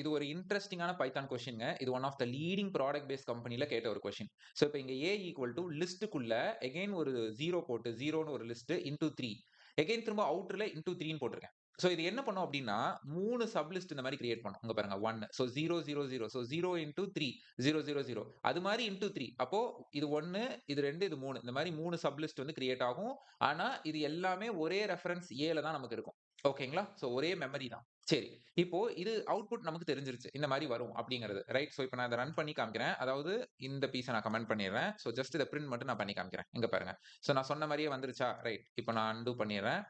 இது ஒரு இன்ட்ரஸ்டிங்கான பைத்தான் கொஸ்டின்ங்க. இது one of the leading product based கம்பெனில கேட்ட ஒரு கொஸ்டின். ஸோ இப்ப இங்க A ஈக்குவல் டூ லிஸ்ட்டுக்குள்ள அகைன் ஒரு 0 போட்டு 0ன்னு ஒரு லிஸ்ட் இன்டூ 3. அகைன் திரும்ப அவுட்டர்ல இன்டூ 3ன்னு போட்டிருக்கேன். ஸோ இது என்ன பண்ணும் அப்டின்னா, 3 சப் லிஸ்ட் இந்த மாரி கிரியேட் பண்ணும். இங்க பாருங்க 1. ஸோ 0, 0, 0. So 0 into 3, 0, 0, 0. அது மாரி இன்டூ 3. அப்போ இது 1, இது 2, இது 3. இந்த மாரி 3 சப் லிஸ்ட் வந்து கிரியேட் ஆகும். ஆனா இது எல்லாமே ஒரே ரெஃபரன்ஸ் Aல தான் நமக்கு இருக்கும். ஓகேங்களா? ஸோ ஒரே மெமரி தான். சரி. இப்போ இது அவுட்புட் நமக்கு தெரிஞ்சிருச்சு. இந்த மாரி வரும் அப்படிங்கிறது. ரைட். ஸோ இப்ப நான் இத ரன் பண்ணி காமிக்கிறேன். அதாவது இந்த பீஸ நான் கமெண்ட் பண்ணிடுறேன். ஸோ ஜஸ்ட் இத பிரிண்ட் மட்டும் நான் பண்ணி காமிக்கிறேன். இங்க பாருங்க. ஸோ நான் சொன்ன மாரியே வந்துருச்சா? ரைட். இப்ப நான் அன்டூ பண்ணிடுறேன்.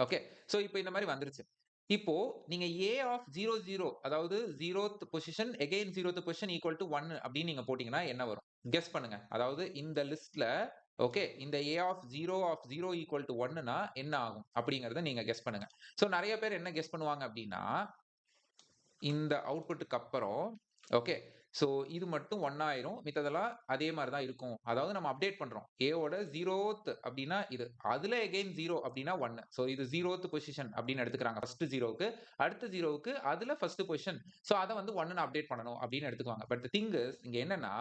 ஓகே. ஸோ இப்ப இந்த மாரி வந்துருச்சு. இப்போ நீங்க A ஆஃப் 0, 0 அதாவது 0த் பொசிஷன் அகைன் 0த் பொசிஷன் ஈக்குவல் டூ 1 அப்படின்னு நீங்க போட்டீங்கன்னா என்ன வரும்? கெஸ் பண்ணுங்க. அதாவது இந்த லிஸ்ட்ல ஓகே. இந்த A ஆஃப் 0 ஈக்குவல் டூ 1ன்னா என்ன ஆகும்? அப்படிங்கிறத நீங்க கெஸ் பண்ணுங்க. ஸோ நெறைய பேர் என்ன கெஸ் பண்ணுவாங்க அப்படின்னா, இந்த அவுட்புட்க்கு அப்புறம் ஓகே. ஸோ இது மட்டும் 1 ஆயிரும். மித்ததெல்லாம் அதே மாரி தான் இருக்கும். அதாவது நம்ம அப்டேட் பண்றோம். Aவோட 0த் அப்டின்னா இது. அதுல அகைன் 0 அப்டின்னா 1. ஸோ இது 0த் பொசிஷன் அப்டின்னு எடுத்துக்கிறாங்க. ஃபர்ஸ்ட் 0க்கு, அடுத்த 0க்கு அதுல ஃபர்ஸ்ட் பொசிஷன். ஸோ அத வந்து 1ன்னு அப்டேட் பண்ணணும் அப்டின்னு எடுத்துக்குவாங்க. பட் தி திங் இஸ் இங்க என்னன்னா,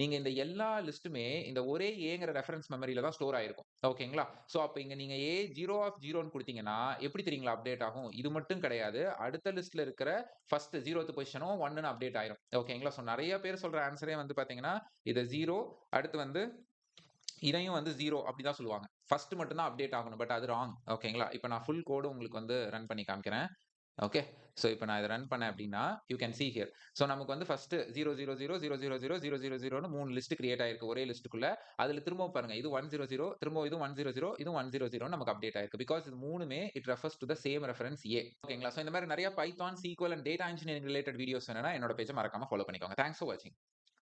நீங்க இந்த எல்லா லிஸ்ட்டுமே இந்த ஒரே Aங்கிற ரெஃபரன்ஸ் மெமரியில தான் ஸ்டோர் ஆயிருக்கும். ஓகேங்களா? ஸோ அப்ப இங்க நீங்க A 0 ஆஃப் 0ன்னு குடுத்தீங்கன்னா, எப்படி தெரியுங்களா அப்டேட் ஆகும்? இது மட்டும் கிடையாது. அடுத்த லிஸ்ட்ல இருக்கிற ஃபர்ஸ்ட் 0த் பொசிஷனும் 1ன்னு அப்டேட் ஆயிரும். ஓகேங்களா? ஸோ நெறைய பேர் சொல்ற ஆன்ஸரே வந்து பார்த்தீங்கன்னா, இது 0 அடுத்து வந்து இதையும் வந்து 0 அப்படி தான் சொல்லுவாங்க. ஃபர்ஸ்ட் மட்டும் தான் அப்டேட் ஆகணும். பட் அது ராங். ஓகேங்களா? இப்ப நான் ஃபுல் கோடும் உங்களுக்கு வந்து ரன் பண்ணி காமிக்கிறேன். ஓகே. ஸோ இப்ப நான் இத ரன் பண்ணேன் அப்படின்னா, you can see here. So நமக்கு வந்து ஃபர்ஸ்ட் 0, 0, 0, 0, 0, 0, 0, 0, 0ன்னு 3 லிஸ்ட் கிரியேட் ஆயிருக்கு ஒரே லிஸ்ட்க்குள்ள. அதுல திரும்பவும் பாருங்க. இது 100, திரும்பவும் இது 100, இதுவும் 100ன்னு நமக்கு அப்டேட் ஆயிருக்கு. பிகாஸ் இது 3மே it refers to the same reference A. ஓகேங்களா? ஸோ இந்த மாரி நெறைய Python, SQL and data engineering related videos வேணும்னா என்னோட பேஜ மறக்காம ஃபாலோ பண்ணிக்கோங்க. தேங்க்ஸ் ஃபார் வாட்சிங்.